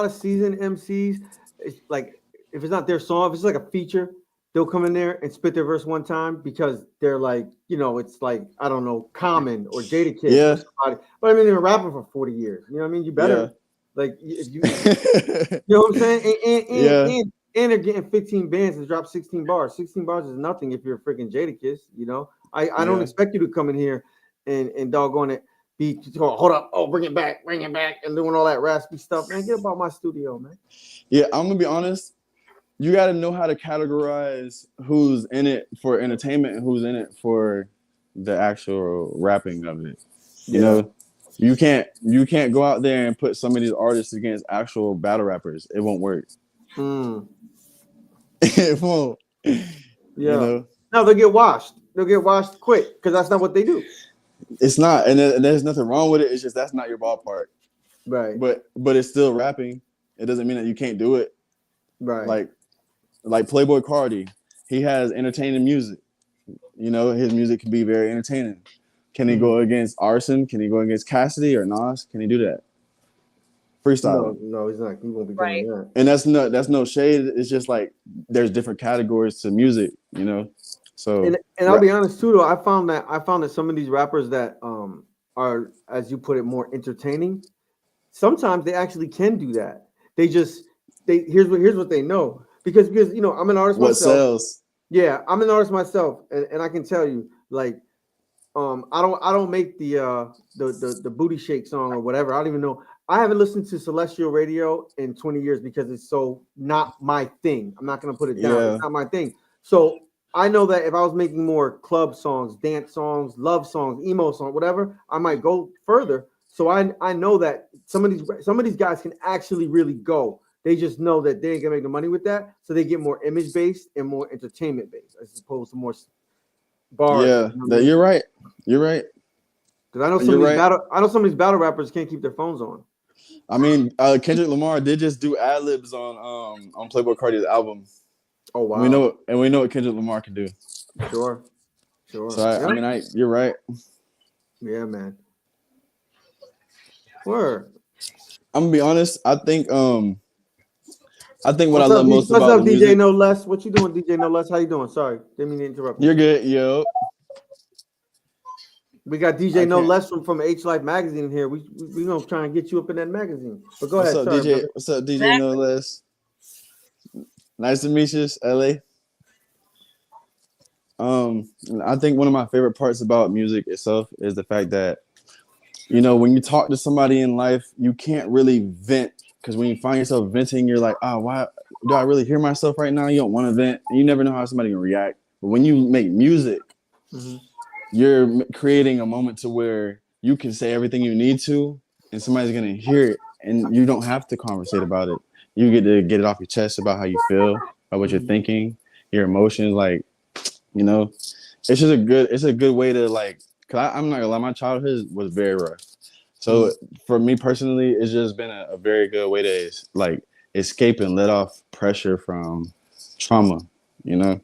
Speaker 2: of seasoned MCs, it's like if it's not their song, if it's like a feature, they'll come in there and spit their verse one time because they're like, it's like I don't know, Common or Jadakiss or somebody. But I mean, they've been rapping for 40 years. You know what I mean? You better like if you, you know what I'm saying? And they're getting 15 bands and drop 16 bars. 16 bars is nothing if you're a freaking Jadakiss. I don't expect you to come in here and doggone it. Hold up, bring it back, and doing all that raspy stuff, man. Get about my studio, man.
Speaker 3: Yeah, I'm gonna be honest. You got to know how to categorize who's in it for entertainment and who's in it for the actual rapping of it. You can't go out there and put some of these artists against actual battle rappers. It won't work. It won't.
Speaker 2: Yeah. No, they'll get washed. They'll get washed quick because that's not what they do.
Speaker 3: It's not, and there's nothing wrong with it. It's just that's not your ballpark,
Speaker 2: right?
Speaker 3: But it's still rapping. It doesn't mean that you can't do it,
Speaker 2: right?
Speaker 3: Like Playboy Cardi, he has entertaining music. His music can be very entertaining. Can he go against Arson? Can he go against Cassidy or Nas? Can he do that? Freestyle?
Speaker 2: No, he's not. He won't be doing that.
Speaker 3: And that's no shade. It's just like there's different categories to music. So
Speaker 2: and I'll be honest too, though. I found that some of these rappers that are, as you put it, more entertaining. Sometimes they actually can do that. Here's what they know because I'm an artist myself.
Speaker 3: What sells?
Speaker 2: Yeah, I'm an artist myself, and I can tell you like I don't make the booty shake song or whatever. I don't even know. I haven't listened to Celestial Radio in 20 years because it's so not my thing. I'm not gonna put it down. Yeah. It's not my thing. So I know that if I was making more club songs, dance songs, love songs, emo songs, whatever, I might go further. So I know that some of these guys can actually really go. They just know that they ain't gonna make the money with that, so they get more image based and more entertainment based as opposed to more bars.
Speaker 3: Yeah, you're right. You're right.
Speaker 2: Because I know some of these battle rappers can't keep their phones on.
Speaker 3: I mean, Kendrick Lamar did just do ad libs on Playboy Cardi's album.
Speaker 2: Oh wow!
Speaker 3: We know what Kendrick Lamar can do.
Speaker 2: Sure. Sure.
Speaker 3: So I mean, you're right.
Speaker 2: Yeah, man. Word.
Speaker 3: I'm gonna be honest. I think what I
Speaker 2: What's
Speaker 3: love most
Speaker 2: What's
Speaker 3: about
Speaker 2: up,
Speaker 3: the
Speaker 2: DJ
Speaker 3: music.
Speaker 2: No Less? What you doing, DJ No Less? How you doing? Sorry, didn't mean to interrupt you.
Speaker 3: You're good, yo.
Speaker 2: We got
Speaker 3: I
Speaker 2: DJ No
Speaker 3: can't.
Speaker 2: Less from H Life Magazine here. We gonna try and get you up in that magazine. But go
Speaker 3: What's
Speaker 2: ahead.
Speaker 3: up,
Speaker 2: Sorry,
Speaker 3: DJ?
Speaker 2: brother.
Speaker 3: What's up, DJ No Less? Nice to meet you, LA. I think one of my favorite parts about music itself is the fact that, you know, when you talk to somebody in life, you can't really vent, because when you find yourself venting, you're like, oh, why do I really hear myself right now? You don't want to vent, and you never know how somebody can react. But when you make music, you're creating a moment to where you can say everything you need to, and somebody's gonna hear it, and you don't have to conversate about it. You get to get it off your chest about how you feel, about what you're thinking, your emotions, like, you know. It's just a good way to, like, cause I'm not gonna lie, my childhood was very rough. So for me personally, it's just been a very good way to, like, escape and let off pressure from trauma, you know?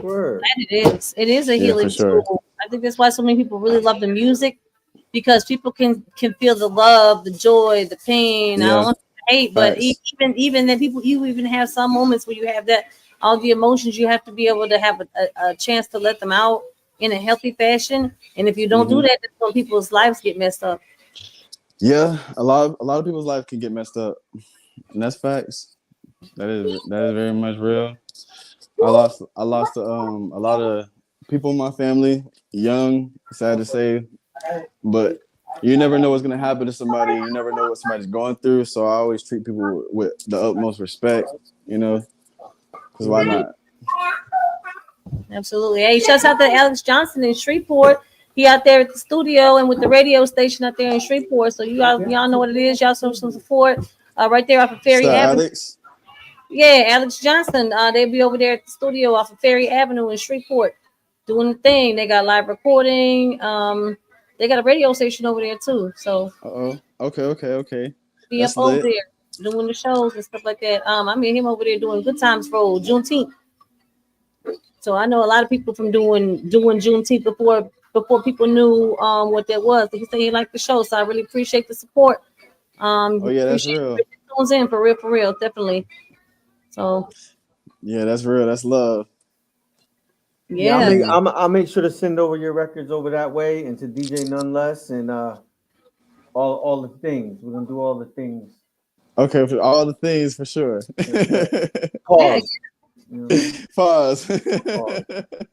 Speaker 2: Word.
Speaker 1: And it is a
Speaker 3: Yeah, for
Speaker 1: healing
Speaker 3: sure.
Speaker 1: tool. I think that's why so many people really love the music, because people can feel the love, the joy, the pain. I
Speaker 3: Yeah,
Speaker 1: don't want to hate, but
Speaker 3: facts.
Speaker 1: even that people, you even have some moments where you have that, all the emotions. You have to be able to have a chance to let them out in a healthy fashion. And if you don't do that, that's when people's lives get messed up.
Speaker 3: Yeah, a lot of people's life can get messed up, and that's facts. That is very much real. I lost a lot of people in my family, young, sad to say, but you never know what's gonna happen to somebody. You never know what somebody's going through. So I always treat people with the utmost respect, you know, because why not?
Speaker 1: Absolutely. Hey, shouts out to Alex Johnson in Shreveport. He out there at the studio and with the radio station out there in Shreveport. So y'all know what it is. Y'all show some support. Right there off of
Speaker 3: What's
Speaker 1: Ferry
Speaker 3: up,
Speaker 1: Avenue.
Speaker 3: Alex?
Speaker 1: Yeah, Alex Johnson. They'll be over there at the studio off of Ferry Avenue in Shreveport doing the thing. They got live recording. They got a radio station over there too. So
Speaker 3: Okay.
Speaker 1: be up
Speaker 3: That's
Speaker 1: over
Speaker 3: lit.
Speaker 1: there doing the shows and stuff like that. I mean him over there doing Good Times Roll, Juneteenth. So I know a lot of people from doing Juneteenth before people knew what that was. He said he liked the show, so I really appreciate the support.
Speaker 3: Oh yeah, that's
Speaker 1: Appreciate
Speaker 3: real.
Speaker 1: it tunes in for real, definitely. So
Speaker 3: Yeah, that's real. That's love.
Speaker 2: Yeah,
Speaker 1: yeah,
Speaker 2: I'll make sure to send over your records over that way, and to DJ None Less, and all the things. We're gonna do all the things.
Speaker 3: Okay, for all the things for sure.
Speaker 1: yeah.
Speaker 2: Pause. You know what I mean?
Speaker 3: Pause.
Speaker 2: Pause.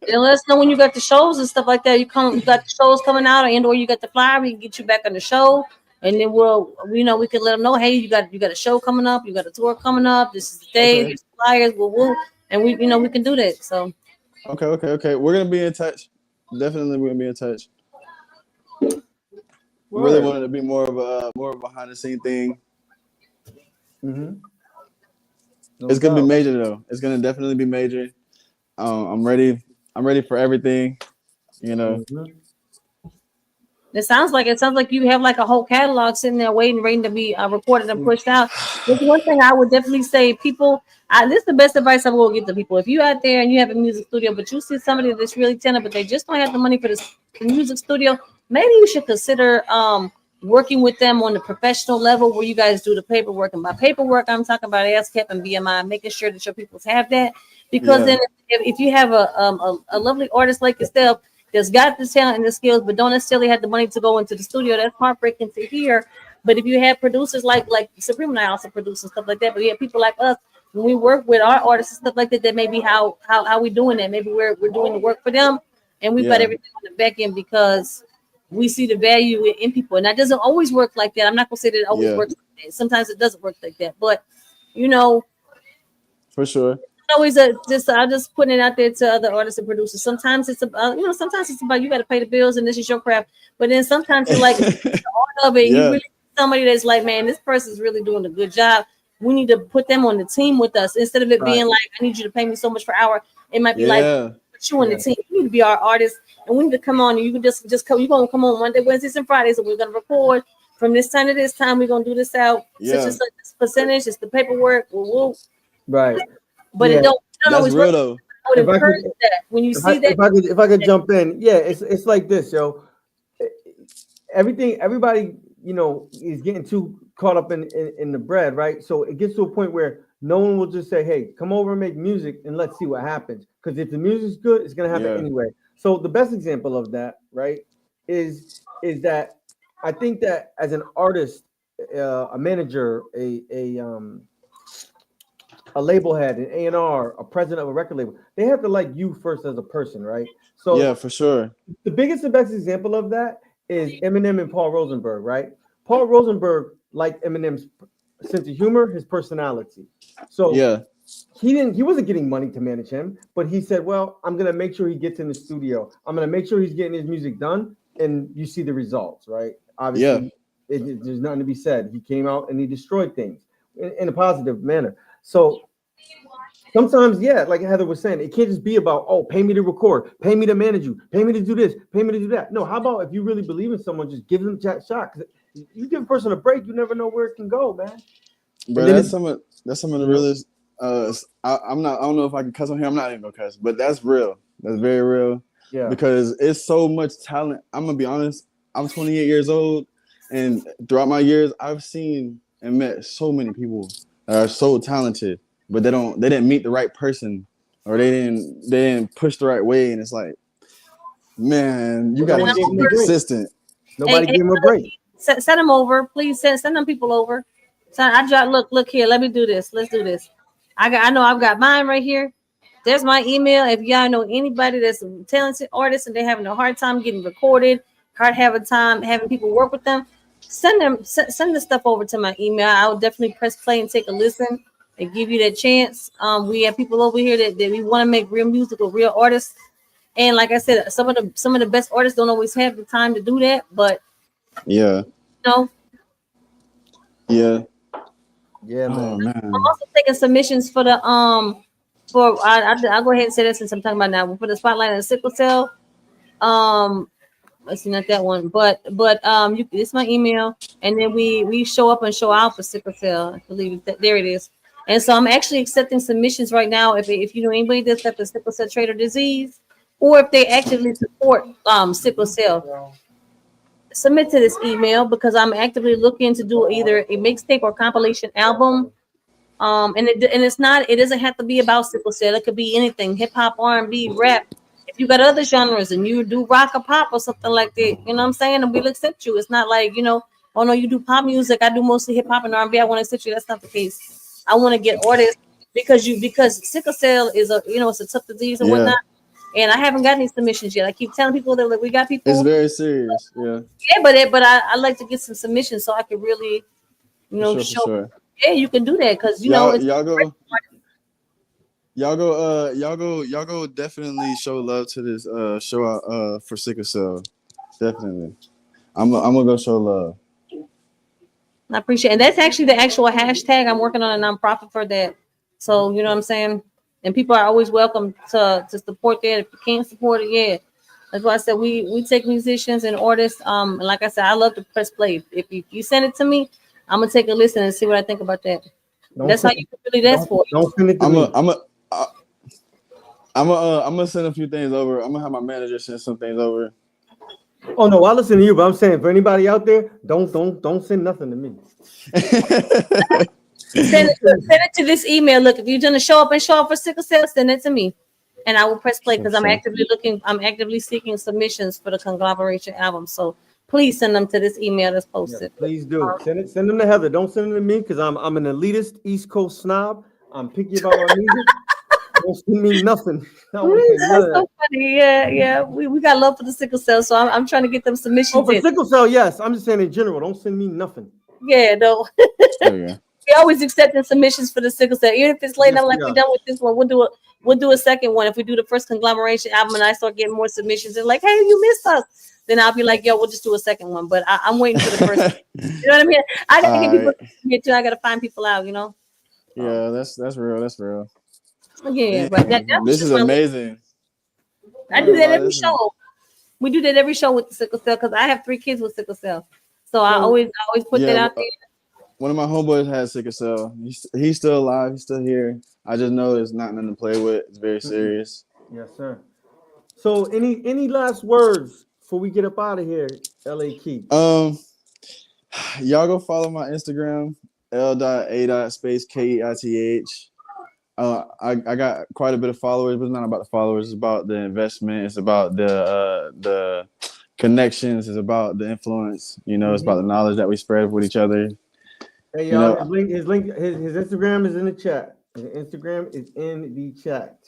Speaker 1: And let us know when you got the shows and stuff like that. You got the shows coming out, or you got the flyer. We can get you back on the show, and then we can let them know, hey, you got a show coming up, you got a tour coming up. This is the day.
Speaker 3: Okay.
Speaker 1: Here's the flyers. And we can do that. So
Speaker 3: Okay. We're gonna be in touch. Definitely, we're gonna be in touch.
Speaker 2: Word.
Speaker 3: Really wanted to be more of a behind the scene thing.
Speaker 2: No
Speaker 3: It's gonna be
Speaker 2: doubt.
Speaker 3: major though. It's gonna definitely be major. I'm ready. I'm ready for everything. You know.
Speaker 1: it sounds like you have like a whole catalog sitting there waiting to be recorded and pushed out. There's one thing I would definitely say, people. This is the best advice I will give to people. If you out there and you have a music studio, but you see somebody that's really talented, but they just don't have the money for the music studio, maybe you should consider working with them on the professional level where you guys do the paperwork. And by paperwork, I'm talking about ASCAP and BMI, making sure that your people have that. Because then if you have a lovely artist like yourself that's got the talent and the skills, but don't necessarily have the money to go into the studio, that's heartbreaking to hear. But if you have producers like Supreme and I also produce and stuff like that, but you have people like us, when we work with our artists and stuff like that, that may be how we doing that. Maybe we're doing the work for them, and we've got everything on the back end because we see the value in people. And that doesn't always work like that. I'm not gonna say that it always works like that. Sometimes it doesn't work like that. But
Speaker 3: for sure.
Speaker 1: Always I'm just putting it out there to other artists and producers. Sometimes it's about sometimes it's about you got to pay the bills and this is your craft. But then sometimes you're like the art of it. You really somebody that's like, man, this person's really doing a good job. We need to put them on the team with us instead of it being like, I need you to pay me so much per hour. It might be like, put you on the team. You need to be our artist, and we need to come on. And you can just come. You're gonna come on Monday, Wednesdays, and Fridays, and we're gonna record from this time to this time. We're gonna do this out such and such percentage. It's the paperwork.
Speaker 2: Right.
Speaker 1: But it don't
Speaker 3: That's
Speaker 1: always
Speaker 3: real
Speaker 1: work.
Speaker 3: though.
Speaker 1: would
Speaker 2: if I
Speaker 1: encourage
Speaker 2: could,
Speaker 1: that when you see that.
Speaker 2: if I could jump in, yeah, it's like this, yo. Everybody, is getting too caught up in the bread, right? So it gets to a point where no one will just say, "Hey, come over and make music and let's see what happens." Because if the music's good, it's gonna happen anyway. So the best example of that, right, is that I think that as an artist, a manager, a label head, an A&R, a president of a record label, they have to like you first as a person, right? So
Speaker 3: Yeah, for sure.
Speaker 2: the biggest and best example of that is Eminem and Paul Rosenberg, right? Paul Rosenberg liked Eminem's sense of humor, his personality. So
Speaker 3: Yeah,
Speaker 2: he wasn't getting money to manage him, but he said, "Well, I'm gonna make sure he gets in the studio. I'm gonna make sure he's getting his music done, and you see the results, right?"
Speaker 3: yeah,
Speaker 2: Obviously, there's nothing to be said. He came out and he destroyed things in a positive manner. So sometimes, yeah, like Heather was saying, it can't just be about, oh, pay me to record, pay me to manage you, pay me to do this, pay me to do that. No, how about if you really believe in someone, just give them a shot? Because you give a person a break, you never know where it can go, man.
Speaker 3: bro. That's some of the realest. I don't know if I can cuss on here. I'm not even gonna cuss, but that's real. That's very real.
Speaker 2: Yeah.
Speaker 3: Because it's so much talent. I'm gonna be honest. I'm 28 years old, and throughout my years, I've seen and met so many people that are so talented, but they didn't meet the right person, or they didn't push the right way, and it's like, man, you gotta just be consistent.
Speaker 2: Nobody give him a break.
Speaker 1: Send them over, please. Send them people over. So I drop. Look here. Let me do this. Let's do this. I know I've got mine right here. There's my email. If y'all know anybody that's a talented artist and they're having a hard time getting recorded, having people work with them, send the stuff over to my email. I will definitely press play and take a listen and give you that chance. We have people over here that we want to make real music with real artists. And like I said, some of the best artists don't always have the time to do that, but
Speaker 3: yeah,
Speaker 1: yeah,
Speaker 2: man.
Speaker 1: I'm also taking submissions for the I'll go ahead and say this since I'm talking about now. For the spotlight and the sickle cell, let's see, not that one, but it's my email, and then we show up and show out for sickle cell. I believe that there it is. And so I'm actually accepting submissions right now. If you know anybody that's got the sickle cell trait or disease, or if they actively support sickle cell, submit to this email because I'm actively looking to do either a mixtape or compilation album. It doesn't have to be about sickle cell. It could be anything, hip hop, R&B, rap. If you got other genres and you do rock or pop or something like that, you know what I'm saying? And we'll accept you. It's not like, oh no, you do pop music. I do mostly hip hop and R&B. I want to accept you. That's not the case. I want to get artists because sickle cell is it's a tough disease and whatnot. And I haven't got any submissions yet. I keep telling people that we got people.
Speaker 3: It's very serious. Yeah.
Speaker 1: Yeah, but I like to get some submissions so I can really, show. Sure. Yeah, you can do that because
Speaker 3: y'all go definitely show love to this show out for sickle cell. Definitely. I'm gonna go show love.
Speaker 1: I appreciate it. And that's actually the actual hashtag. I'm working on a nonprofit for that. So you know what I'm saying? And people are always welcome to support that. If you can't support it, yeah. That's why I said we take musicians and artists. And like I said, I love to press play. If you send it to me, I'm gonna take a listen and see what I think about that. That's how you can really that's for.
Speaker 2: Don't send it to me.
Speaker 3: I'm gonna send a few things over. I'm gonna have my manager send some things over.
Speaker 2: Oh no, I listen to you, but I'm saying for anybody out there, don't send nothing to me.
Speaker 1: Send it to this email. Look, if you're gonna show up for sickle cell, send it to me, and I will press play because I'm actively seeking submissions for the conglomeration album. So please send them to this email that's posted.
Speaker 2: Yeah, please do. Send them to Heather. Don't send them to me because I'm an elitist East Coast snob. I'm picky about my music. Don't send me nothing.
Speaker 1: That's so funny. Yeah. We got love for the sickle cell, so I'm trying to get them submissions.
Speaker 2: Oh, for sickle cell, yes. I'm just saying in general. Don't send me nothing.
Speaker 1: Yeah, no. We always accepting submissions for the sickle cell, even if it's late. I'm like, we're done with this one. We'll do a second one. If we do the first conglomeration album and I start getting more submissions, and like, hey, you missed us, then I'll be like, yo, we'll just do a second one. But I'm waiting for the first one. You know what I mean? I gotta get people here too. I gotta find people out,
Speaker 3: Yeah, that's real. That's real.
Speaker 1: Yeah, but
Speaker 3: this is amazing.
Speaker 1: I do that every show. We do that every show with the sickle cell because I have 3 kids with sickle cell. So I always put that out there.
Speaker 3: one of my homeboys has sickle cell. He's still alive. He's still here. I just know it's not nothing to play with. It's very serious.
Speaker 2: Yes, sir. So, any last words before we get up out of here, LA Key?
Speaker 3: Y'all go follow my Instagram, l.a.space.keith. I got quite a bit of followers, but it's not about the followers. It's about the investment. It's about the connections. It's about the influence. It's about the knowledge that we spread with each other.
Speaker 2: Hey, y'all, his Instagram is in the chat. His Instagram is in the chat.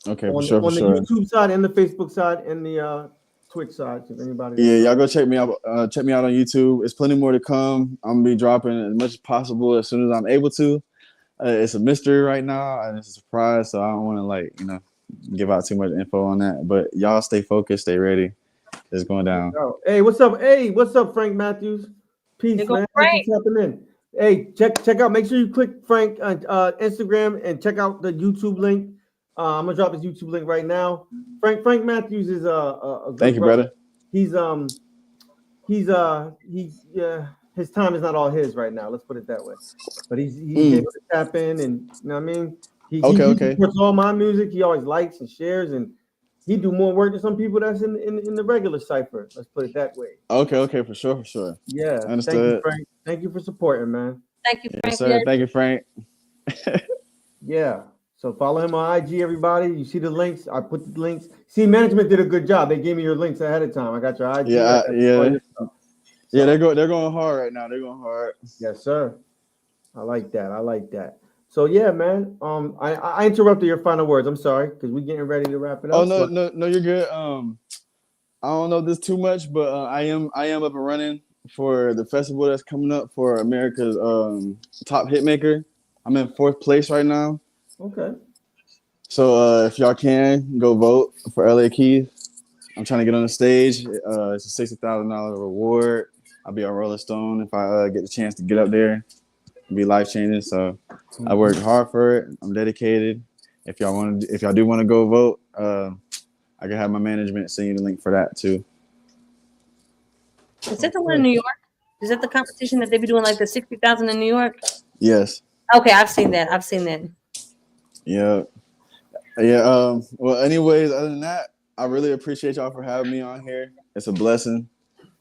Speaker 3: Okay,
Speaker 2: on
Speaker 3: for
Speaker 2: the
Speaker 3: sure.
Speaker 2: YouTube side and the Facebook side and the Twitch side. If anybody,
Speaker 3: y'all go check me out. Check me out on YouTube. There's plenty more to come. I'm gonna be dropping as much as possible as soon as I'm able to. It's a mystery right now and it's a surprise, so I don't want to give out too much info on that. But y'all stay focused, stay ready. It's going down.
Speaker 2: Hey, what's up? Hey, what's up, Frank Matthews? Peace, man. Thanks for tapping in. Hey, check out. Make sure you click Frank on Instagram and check out the YouTube link. I'm gonna drop his YouTube link right now. Frank Matthews is a good
Speaker 3: thank you, brother.
Speaker 2: His time is not all his right now. Let's put it that way. But he's able to tap in, and you know what I mean. He supports all my music. He always likes and shares, and he do more work than some people that's in the regular cipher. Let's put it that way.
Speaker 3: Okay, for sure.
Speaker 2: Yeah,
Speaker 3: understood.
Speaker 2: Thank you, Frank. Thank you for supporting, man.
Speaker 1: Thank you, Frank.
Speaker 3: Yes, sir. Thank you, Frank.
Speaker 2: Yeah. So follow him on IG, everybody. You see the links. I put the links. See, management did a good job. They gave me your links ahead of time. I got your IG.
Speaker 3: Yeah. They're going hard right now. They're going hard.
Speaker 2: Yes, sir. I like that. So yeah, man. I interrupted your final words. I'm sorry because we're getting ready to wrap it up.
Speaker 3: Oh no, you're good. I don't know this too much, but I am up and running for the festival that's coming up for America's top hitmaker. I'm in 4th place right now.
Speaker 2: Okay.
Speaker 3: So if y'all can go vote for LA Keith. I'm trying to get on the stage. It's a $60,000 reward. I'll be on Rolling Stone if I get the chance to get up there. It'll be life changing. So I worked hard for it. I'm dedicated. If y'all do want to go vote, I can have my management send you the link for that too.
Speaker 1: Is that the one in New York? Is that the competition that they be doing like the 60,000 in New York?
Speaker 3: Yes.
Speaker 1: Okay, I've seen that.
Speaker 3: Yeah. Well, anyways, other than that, I really appreciate y'all for having me on here. It's a blessing.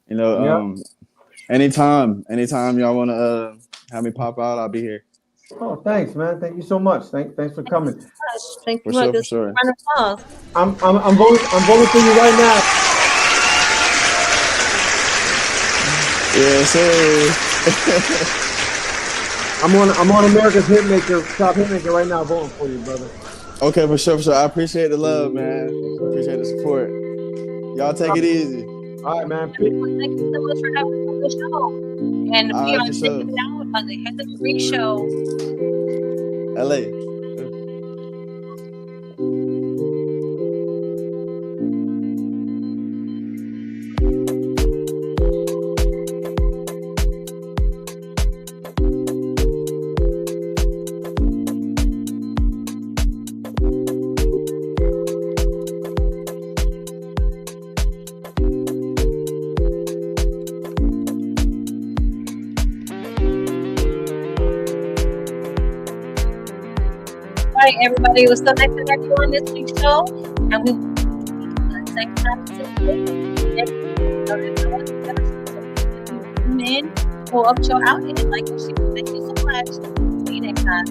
Speaker 3: Anytime y'all want to have me pop out, I'll be here.
Speaker 2: Oh, thanks, man. Thank you so much. Thanks for coming.
Speaker 1: Thank you.
Speaker 3: For sure.
Speaker 2: I'm voting for you right now.
Speaker 3: Yeah, sir.
Speaker 2: I'm on America's top hitmaker right now, voting for you, brother.
Speaker 3: Okay, for sure. I appreciate the love, man. Appreciate the support. Y'all take it easy.
Speaker 2: All right, man.
Speaker 1: Thank you so much for having me on the show. And we are checking it out on the Heather Free Show.
Speaker 3: LA.
Speaker 1: Right, everybody, it was so nice to have you on this week's show, and we thank you. Go up your out and like your shit. Thank you so much. See you next time.